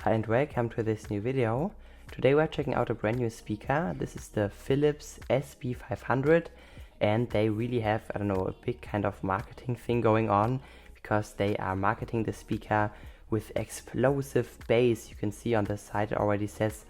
Hi and welcome to this new video. Today we're checking out a brand new speaker. This is the Philips SB500 and they really have, I don't know, a big kind of marketing thing going on because they are marketing the speaker with explosive bass. You can see on the side it already says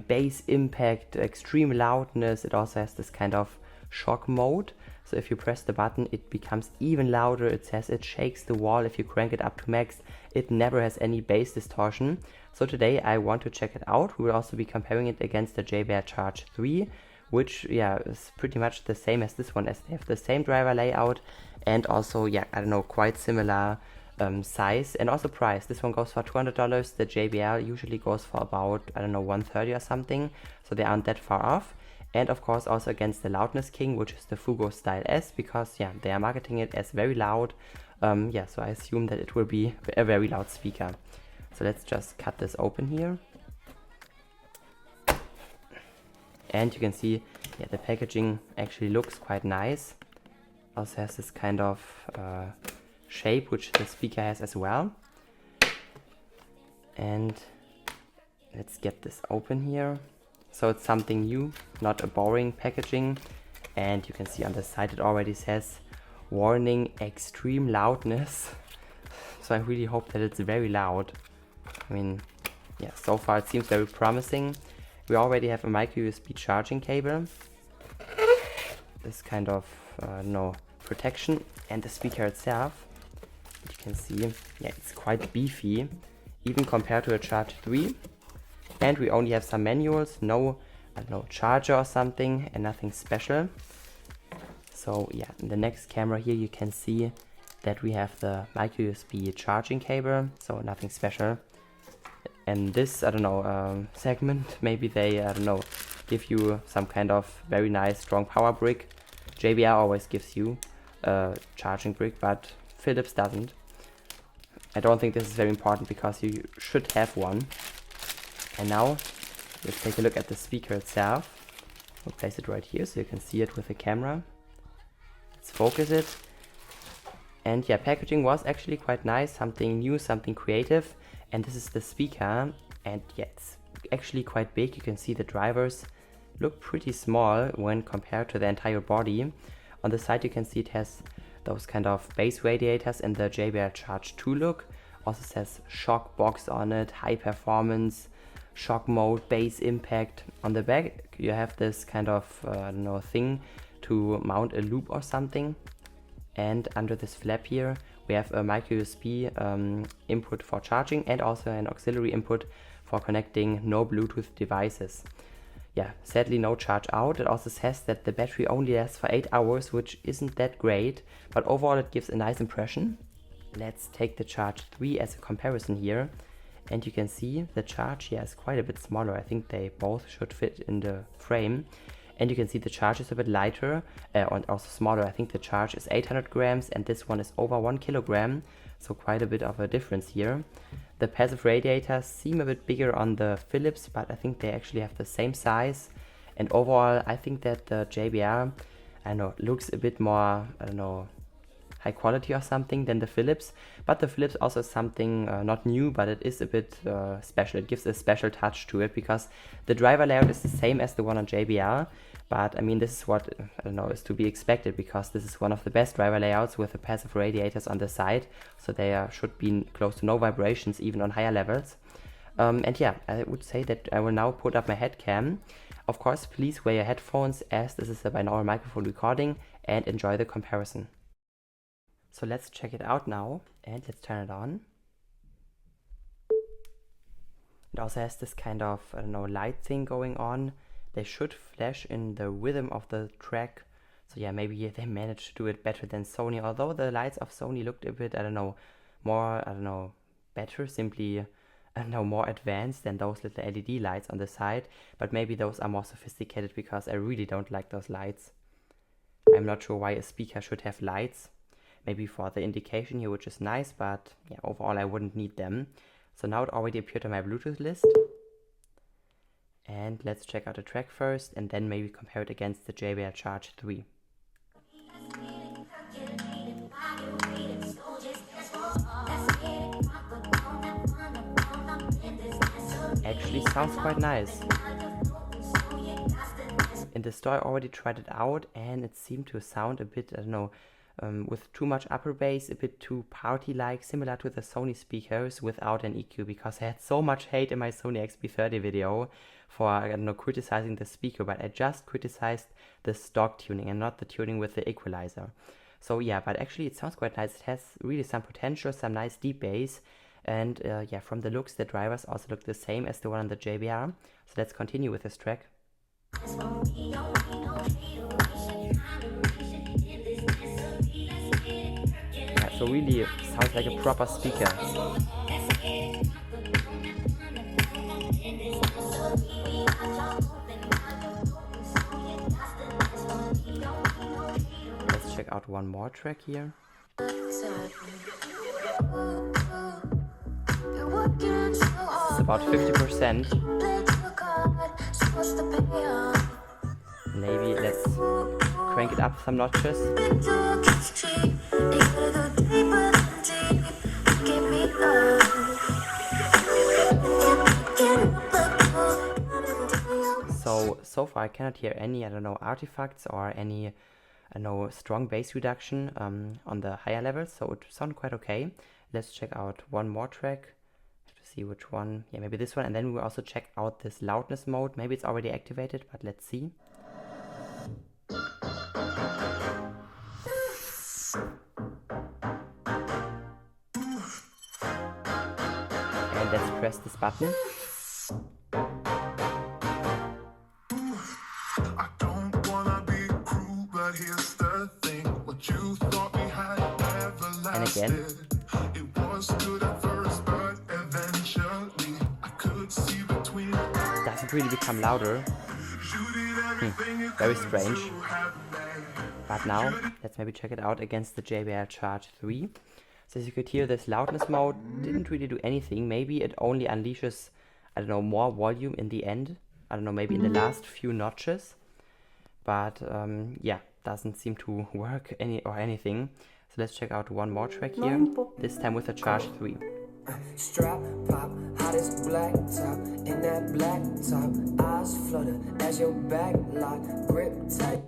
bass impact, extreme loudness. It also has this kind of shock mode. So if you press the button, it becomes even louder. It says it shakes the wall if you crank it up to max. It never has any bass distortion. So today I want to check it out. We will also be comparing it against the JBL Charge 3, which is pretty much the same as this one, as they have the same driver layout and also, I don't know, quite similar size and also price. This one goes for $200. The JBL usually goes for about, I don't know, $130 or something. So they aren't that far off. And of course also against the Loudness King, which is the Fugo Style S, because they are marketing it as very loud. So I assume that it will be a very loud speaker. So let's just cut this open here. And you can see, the packaging actually looks quite nice. Also has this kind of shape, which the speaker has as well. And let's get this open here. So it's something new, not a boring packaging. And you can see on the side it already says warning, extreme loudness. So I really hope that it's very loud. I mean, so far it seems very promising. We already have a micro USB charging cable. This kind of protection, and the speaker itself. You can see, it's quite beefy, even compared to a Charge 3. And we only have some manuals, no charger or something, and nothing special. So in the next camera here you can see that we have the micro USB charging cable, so nothing special. And this, segment, maybe they, give you some kind of very nice strong power brick. JBL always gives you a charging brick, but Philips doesn't. I don't think this is very important because you should have one. And now let's take a look at the speaker itself. We'll place it right here so you can see it with the camera. Let's focus it. And packaging was actually quite nice, something new, something creative. And this is the speaker, and it's actually quite big. You can see the drivers look pretty small when compared to the entire body. On the side you can see it has those kind of bass radiators in the JBL Charge 2 look. Also says shock box on it, high performance, shock mode, bass impact. On the back you have this kind of thing to mount a loop or something. And under this flap here we have a micro USB input for charging and also an auxiliary input for connecting no Bluetooth devices. Sadly no charge out. It also says that the battery only lasts for 8 hours, which isn't that great, but overall it gives a nice impression. Let's take the Charge 3 as a comparison here. And you can see the charge here is quite a bit smaller. I think they both should fit in the frame. And you can see the charge is a bit lighter and also smaller. I think the charge is 800 grams and this one is over 1 kilogram. So quite a bit of a difference here. The passive radiators seem a bit bigger on the Philips, but I think they actually have the same size. And overall, I think that the JBL, looks a bit more, high quality or something than the Philips. But the Philips also is something not new, but it is a bit special. It gives a special touch to it because the driver layout is the same as the one on JBL. But I mean, this is what is to be expected because this is one of the best driver layouts with the passive radiators on the side. So there should be close to no vibrations even on higher levels. I would say that I will now put up my head cam. Of course, please wear your headphones as this is a binaural microphone recording, and enjoy the comparison. So let's check it out now and let's turn it on. It also has this kind of, light thing going on. They should flash in the rhythm of the track. So maybe they managed to do it better than Sony. Although the lights of Sony looked a bit, more, better, simply, more advanced than those little LED lights on the side. But maybe those are more sophisticated because I really don't like those lights. I'm not sure why a speaker should have lights. Maybe for the indication here, which is nice, but overall I wouldn't need them. So now it already appeared on my Bluetooth list. And let's check out the track first and then maybe compare it against the JBL Charge 3. sounds quite nice. In the store I already tried it out and it seemed to sound a bit, I don't know, with too much upper bass, a bit too party-like, similar to the Sony speakers without an EQ, because I had so much hate in my Sony XB30 video for, I don't know, criticizing the speaker, but I just criticized the stock tuning and not the tuning with the equalizer. So yeah, but actually it sounds quite nice. It has really some potential, some nice deep bass, and yeah, from the looks the drivers also look the same as the one on the JBR. So let's continue with this track. Yeah, so really sounds like a proper speaker. Let's check out one more track here. It's about 50%. Maybe let's crank it up some notches. So far I cannot hear any, I don't know, artifacts or any, I don't know, strong bass reduction on the higher levels, so it sounded quite okay. Let's check out one more track. Have to see which one. Yeah, maybe this one, and then we'll also check out this loudness mode. Maybe it's already activated, but let's see. And let's press this button. And again. Doesn't really become louder. Very strange. But now, let's maybe check it out against the JBL Charge 3. So as you could hear, this loudness mode didn't really do anything. Maybe it only unleashes, I don't know, more volume in the end. I don't know, maybe in the last few notches. But yeah, doesn't seem to work anything. So let's check out one more track here, this time with the Charge 3. Strap pop, hottest black top, in that black top, eyes flutter as your back lock, grip tight,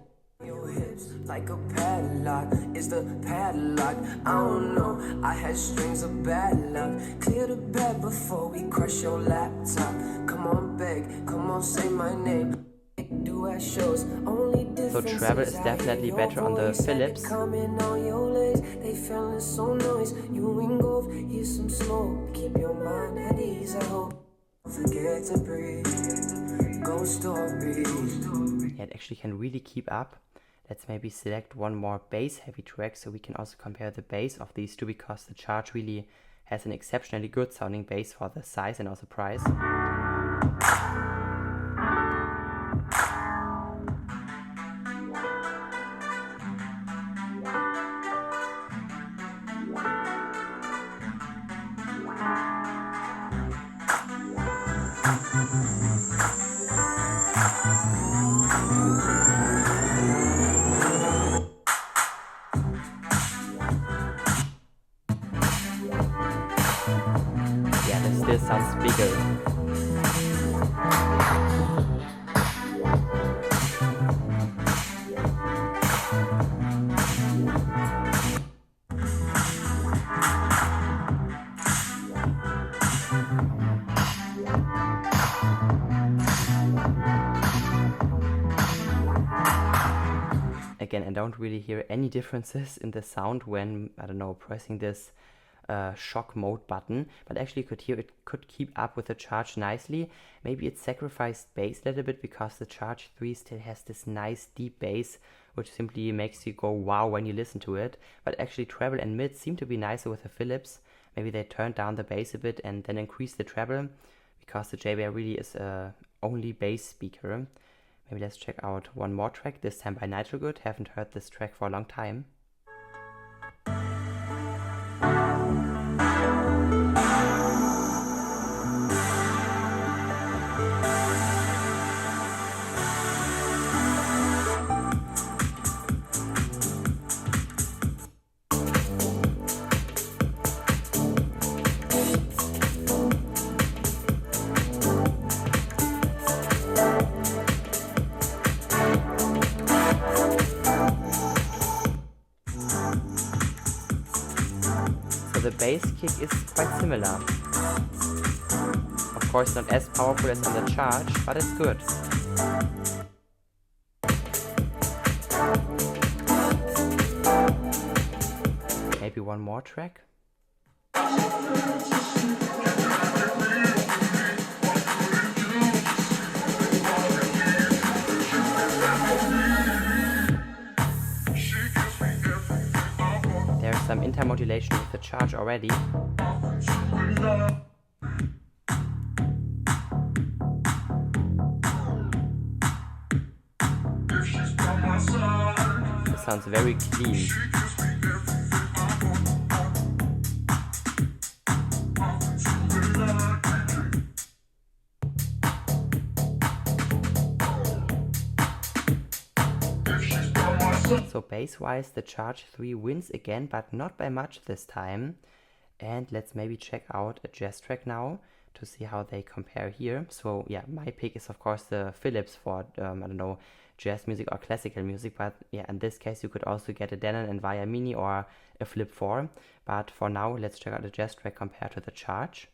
your hips like a padlock, it's the padlock, I don't know, I had strings of bad luck, clear the bed before we crush your laptop, come on beg, come on say my name. So treble is definitely better on the Philips. Yeah, it actually can really keep up. Let's maybe select one more bass heavy track so we can also compare the bass of these two, because the Charge really has an exceptionally good sounding bass for the size and also price. Yeah, this still sounds bigger. Again, I don't really hear any differences in the sound when, I don't know, pressing this shock mode button, but actually you could hear it could keep up with the Charge nicely. Maybe it sacrificed bass a little bit because the Charge 3 still has this nice deep bass which simply makes you go wow when you listen to it, but actually treble and mid seem to be nicer with the Philips. Maybe they turned down the bass a bit and then increased the treble, because the JBL really is only bass speaker. Maybe let's check out one more track, this time by Nitrogood. Haven't heard this track for a long time. the bass kick is quite similar. Of course not as powerful as on the Charge, but it's good. Maybe one more track. There's some intermodulation with the Charge already. This sounds very clean. So bass-wise, the Charge 3 wins again, but not by much this time. And let's maybe check out a jazz track now to see how they compare here. So yeah, my pick is of course the Philips for, I don't know, jazz music or classical music. But yeah, in this case you could also get a Denon and Via Mini or a Flip 4. But for now, let's check out a jazz track compared to the Charge.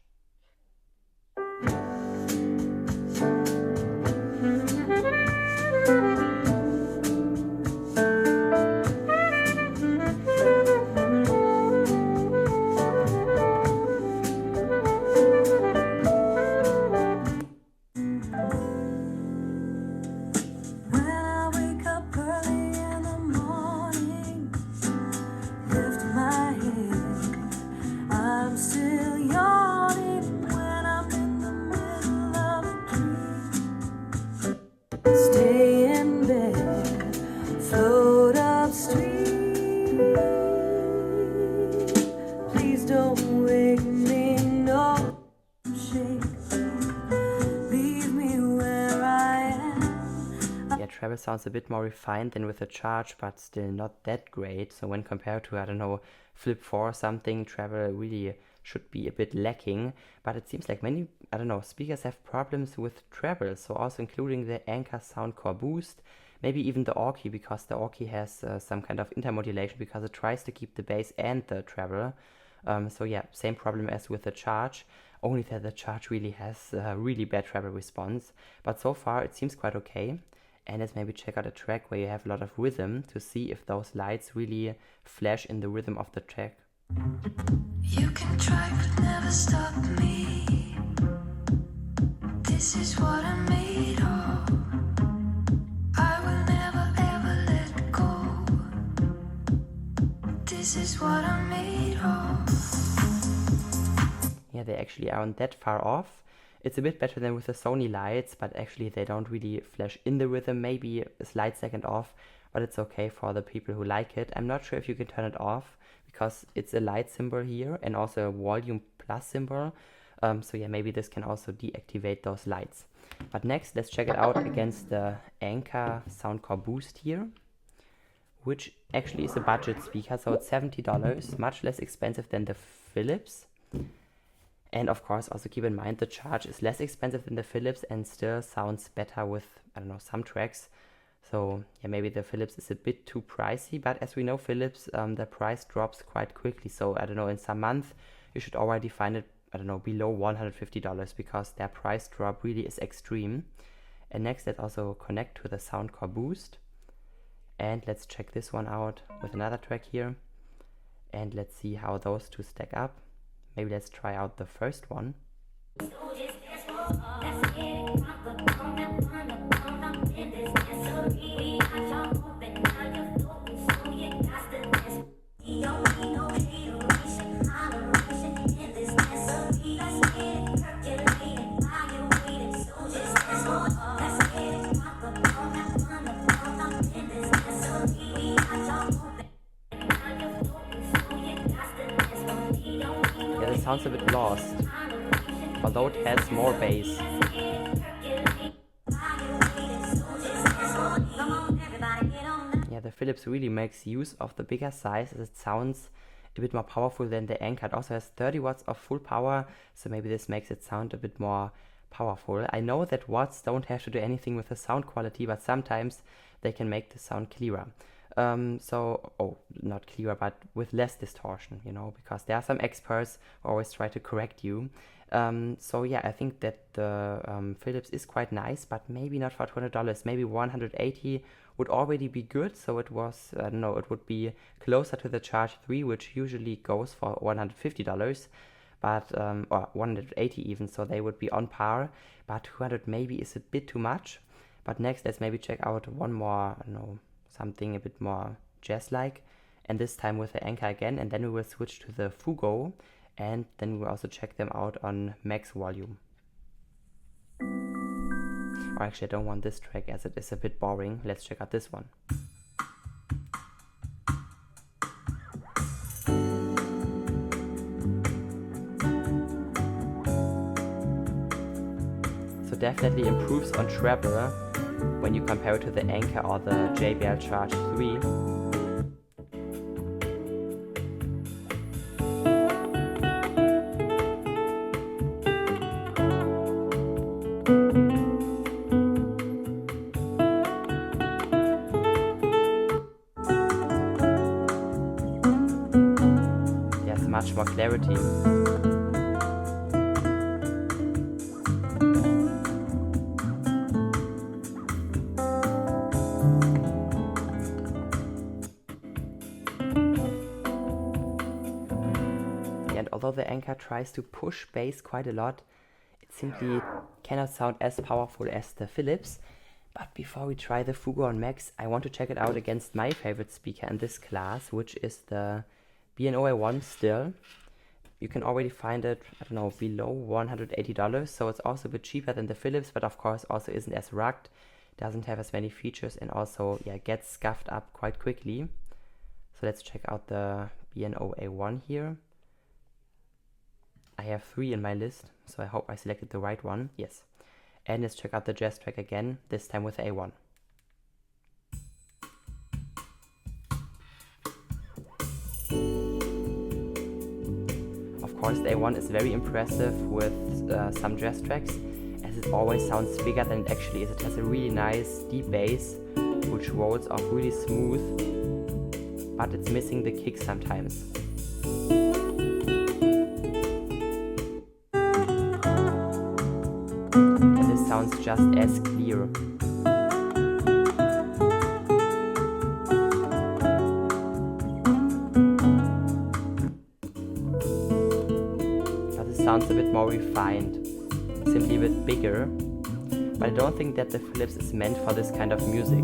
Treble sounds a bit more refined than with the Charge, but still not that great. So when compared to, I don't know, Flip 4 or something, treble really should be a bit lacking. But it seems like many, I don't know, speakers have problems with treble, so also including the Anker Soundcore Boost, maybe even the Orky, because the Orky has some kind of intermodulation because it tries to keep the bass and the treble. So yeah, same problem as with the Charge, only that the Charge really has a really bad treble response. But so far it seems quite okay. And let's maybe check out a track where you have a lot of rhythm to see if those lights really flash in the rhythm of the track. You can try but never stop me. This is what I'm made of. I will never ever let go. This is what I'm made of. Yeah, they actually aren't that far off. It's a bit better than with the Sony lights, but actually they don't really flash in the rhythm, maybe a slight second off, but it's okay for the people who like it. I'm not sure if you can turn it off, because it's a light symbol here and also a volume plus symbol. So yeah, maybe this can also deactivate those lights. But next, let's check it out against the Anker Soundcore Boost here, which actually is a budget speaker, so it's $70, much less expensive than the Philips. And of course, also keep in mind the Charge is less expensive than the Philips and still sounds better with, I don't know, some tracks. So yeah, maybe the Philips is a bit too pricey, but as we know, Philips, the price drops quite quickly. So I don't know, in some month, you should already find it, I don't know, below $150 because their price drop really is extreme. And next, let's also connect to the Soundcore Boost. And let's check this one out with another track here. And let's see how those two stack up. Maybe let's try out the first one. Sounds a bit lost, although it has more bass. Yeah, the Philips really makes use of the bigger size as it sounds a bit more powerful than the Anker. It also has 30 watts of full power, so maybe this makes it sound a bit more powerful. I know that watts don't have to do anything with the sound quality, but sometimes they can make the sound clearer. Not clearer, but with less distortion, you know, because there are some experts who always try to correct you. So yeah, I think that the Philips is quite nice, but maybe not for $200. Maybe 180 would already be good. So it was, I don't know, it would be closer to the Charge 3, which usually goes for $150, but or 180 even. So they would be on par, but 200 maybe is a bit too much. But next, let's maybe check out one more, I don't know, something a bit more jazz-like, and this time with the Anchor again, and then we will switch to the Fugo, and then we will also check them out on max volume. Or actually, I don't want this track as it is a bit boring. Let's check out this one. So definitely improves on treble when you compare it to the Anchor or the JBL Charge 3. There's much more clarity. And although the Anchor tries to push bass quite a lot, it simply cannot sound as powerful as the Philips. But before we try the Fugo on max, I want to check it out against my favorite speaker in this class, which is the B&O A1 still. You can already find it, I don't know, below $180, so it's also a bit cheaper than the Philips, but of course also isn't as rugged, doesn't have as many features, and also gets scuffed up quite quickly. So let's check out the B&O A1 here. I have 3 in my list, so I hope I selected the right one. Yes. And let's check out the jazz track again, this time with the A1. Of course, the A1 is very impressive with some jazz tracks, as it always sounds bigger than it actually is. It has a really nice deep bass, which rolls off really smooth, but it's missing the kick sometimes. And this sounds just as clear. Sounds a bit more refined, simply a bit bigger, but I don't think that the Philips is meant for this kind of music.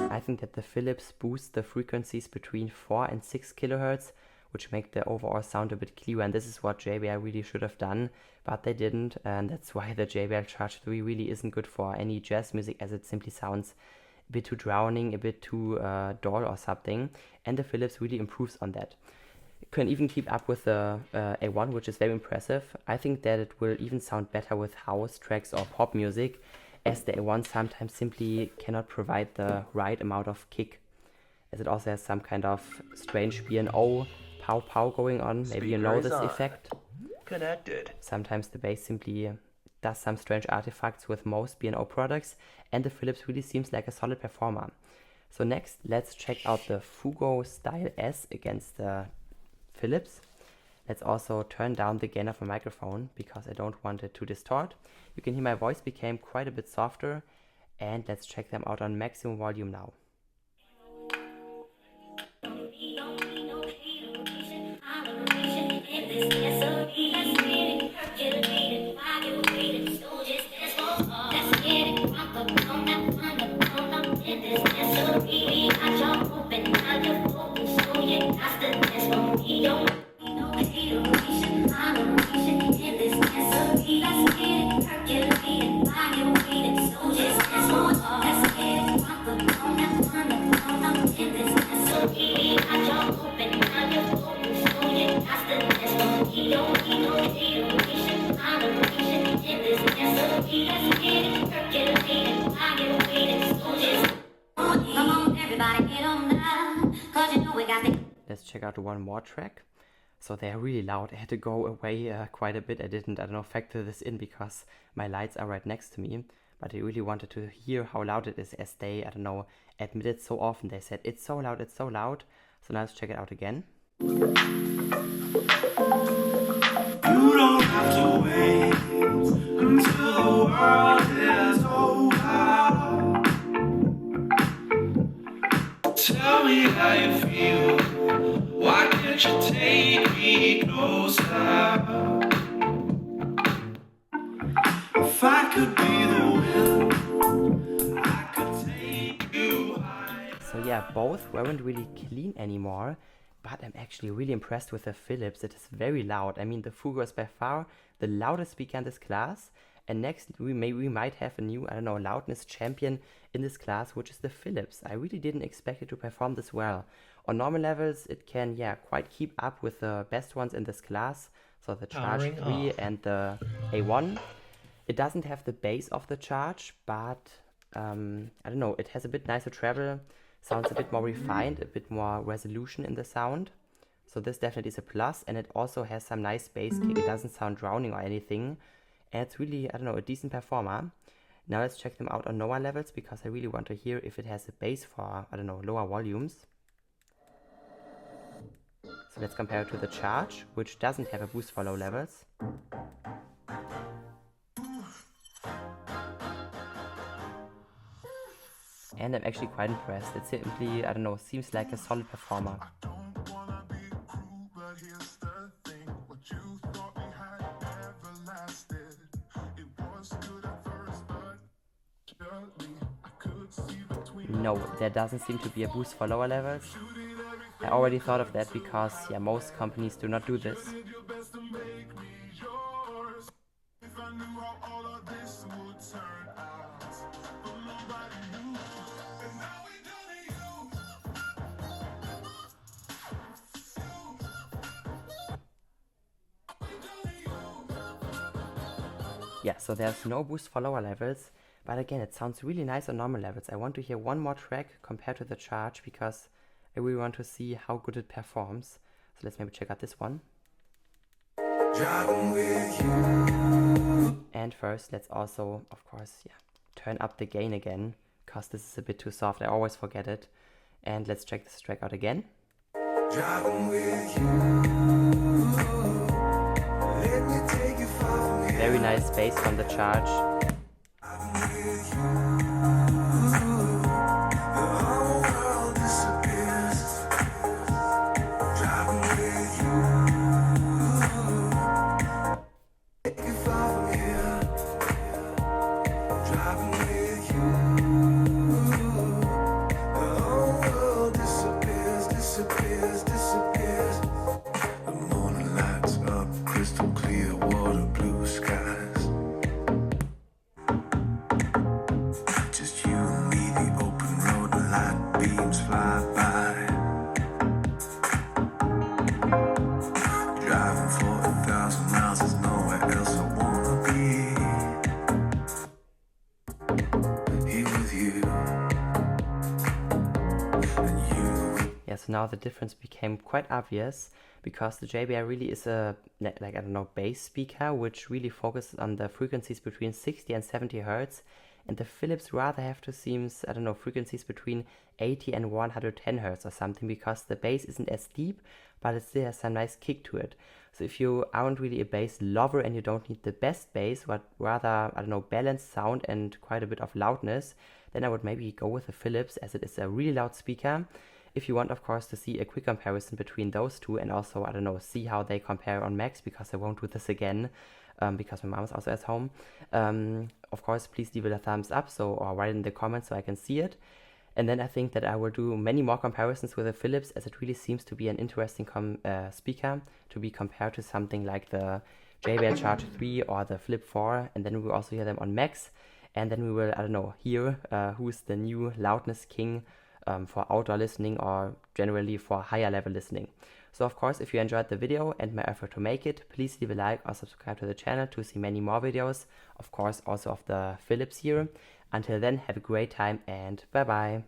I think that the Philips boosts the frequencies between 4 and 6 kHz, which make the overall sound a bit clearer, and this is what JBL really should have done, but they didn't, and that's why the JBL Charge 3 really isn't good for any jazz music, as it simply sounds a bit too drowning, a bit too dull or something, and the Philips really improves on that. It can even keep up with the A1, which is very impressive. I think that it will even sound better with house tracks or pop music, as the A1 sometimes simply cannot provide the right amount of kick, as it also has some kind of strange B&O pow pow going on. Maybe you know this effect. Connected. Sometimes the bass simply does some strange artifacts with most B&O products, and the Philips really seems like a solid performer. So next, let's check out the Fugo Style S against the Philips. Let's also turn down the gain of my microphone because I don't want it to distort. You can hear my voice became quite a bit softer, and let's check them out on maximum volume now. let's check out one more track. So they're really loud. I had to go away quite a bit. I don't know, factor this in because my lights are right next to me. But I really wanted to hear how loud it is, as they, I don't know, admitted so often. They said, it's so loud, it's so loud. So now let's check it out again. You don't have to wait until the world is over. Tell me how you feel. Why can't you take me closer? If I could be the wind, I could take you high. So yeah, both weren't really clean anymore, but I'm actually really impressed with the Philips. It is very loud. I mean, the Fugo is by far the loudest speaker in this class. And next we might have a new, I don't know, loudness champion in this class, which is the Philips. I really didn't expect it to perform this well. On normal levels, it can, yeah, quite keep up with the best ones in this class. So the Charge 3 and the A1. It doesn't have the bass of the Charge, but I don't know, it has a bit nicer treble, sounds a bit more refined, a bit more resolution in the sound. So this definitely is a plus, and it also has some nice bass kick. It doesn't sound drowning or anything, and it's really, I don't know, a decent performer. Now let's check them out on lower levels, because I really want to hear if it has a bass for, I don't know, lower volumes. So let's compare it to the Charge, which doesn't have a boost for low levels. And I'm actually quite impressed. It simply, I don't know, seems like a solid performer. No, there doesn't seem to be a boost for lower levels. I already thought of that because, yeah, most companies do not do this. Yeah, so there's no boost for lower levels, but again, it sounds really nice on normal levels. I want to hear one more track compared to the Charge, because I really want to see how good it performs. So let's maybe check out this one. And first, let's also, of course, yeah, turn up the gain again, because this is a bit too soft. I always forget it. And let's check this track out again. Very nice bass from the Charge. So now the difference became quite obvious, because the JBL really is a, like, I don't know, bass speaker, which really focuses on the frequencies between 60 and 70 Hertz, and the Philips rather have to seems, I don't know, frequencies between 80 and 110 Hertz or something, because the bass isn't as deep, but it still has some nice kick to it. So if you aren't really a bass lover and you don't need the best bass, but rather, I don't know, balanced sound and quite a bit of loudness, then I would maybe go with the Philips, as it is a really loud speaker. If you want, of course, to see a quick comparison between those two, and also, I don't know, see how they compare on Max, because I won't do this again, because my mom is also at home. Of course, please leave it a thumbs up, or write in the comments so I can see it. And then I think that I will do many more comparisons with the Philips, as it really seems to be an interesting speaker to be compared to something like the JBL Charge 3 or the Flip 4, and then we will also hear them on Max, and then we will, I don't know, hear who's the new loudness king for outdoor listening, or generally for higher level listening. So of course, if you enjoyed the video and my effort to make it, please leave a like or subscribe to the channel to see many more videos, of course also of the Philips here. Until then, have a great time and bye bye.